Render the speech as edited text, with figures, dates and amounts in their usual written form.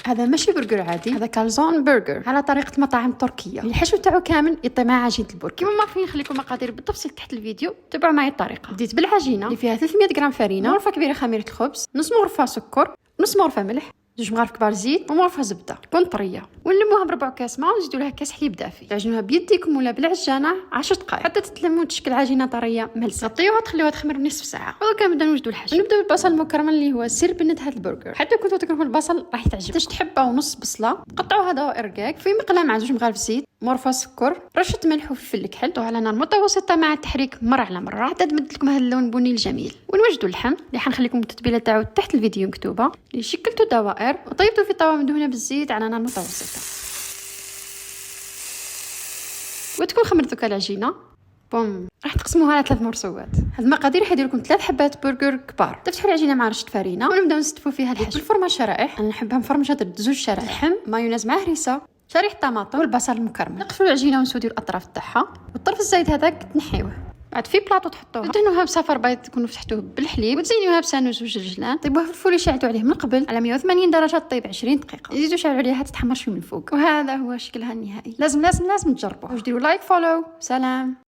هذا ماشي برجر عادي، هذا كالزون برجر على طريقه المطاعم التركيه. الحشو تاعو كامل يطي مع عجينه البرجر. كيما ما عارفين نخليكم المقادير بالتفصيل تحت الفيديو، تبعوا معي الطريقه. بديت بالعجينه اللي فيها 300 غرام فرينه، غرفه كبيره خميره الخبز، نص مغرفه سكر، نص مغرفه ملح، 2 مغارف كبار زيت، ومغرفه زبده تكون طريه، ونلموها بربع كاس ماء ونزيدوا لها كاس حليب دافي. تعجنوها بيديكم ولا بالعجانه 10 دقائق حتى تتلموا وتشكل عجينه طريه ملسه. غطيوها وتخليوها تخمر نصف ساعه. ودرك نبداو نوجدوا الحشو. نبداو بالبصل المكرمل اللي هو سر بنت هذا البرجر. حتى كنتو تكرهوا البصل راح يتعجب. باش تحبوا نص بصله قطعوها دوائر رقاق في مقله مع 2 مغارف زيت، مغرفه سكر، رشه ملح وفلفل الكحل، على نار متوسطه مع التحريك مره على مره حتى تمد لكم هذا اللون البني الجميل. ونوجدوا اللحم اللي حنخليكم التتبيله تاعو تحت الفيديو مكتوبه، اللي شكلتوا دوائر وطيبتوا في طاوه مدهونه بالزيت على نار متوسطه. وتكون خمرت دوكا العجينه بوم، راح تقسموها على 3 مرصوات. هاد المقادير راح يدير لكم 3 حبات برجر كبار. تفتحوا العجينه مع رشه فرينه ونبداو نستفوا فيها الحشو بالفرمه شرائح. انا نحبها مفرمشه، درت 2 شرائح لحم، مايونيز مع هريسه، شريحه طماطم والبصل المكرمل. نقفلوا العجينه ونسوديو الاطراف تاعها، والطرف الزايد هذاك تنحيوه. بعد في بلاطو تحطوها، تدهنوها بصفر بيض تكونوا فتحتوه بالحليب، وتزينوها بساندويتش وجرجلان. طيبوها في الفول شعلتوا عليه من قبل على 180 درجه طيب 20 دقيقه. يزيدوا شعلوا عليها تتحمر شويه من فوق. وهذا هو شكلها النهائي. لازم تجربوه. ديروا لايك فولو. سلام.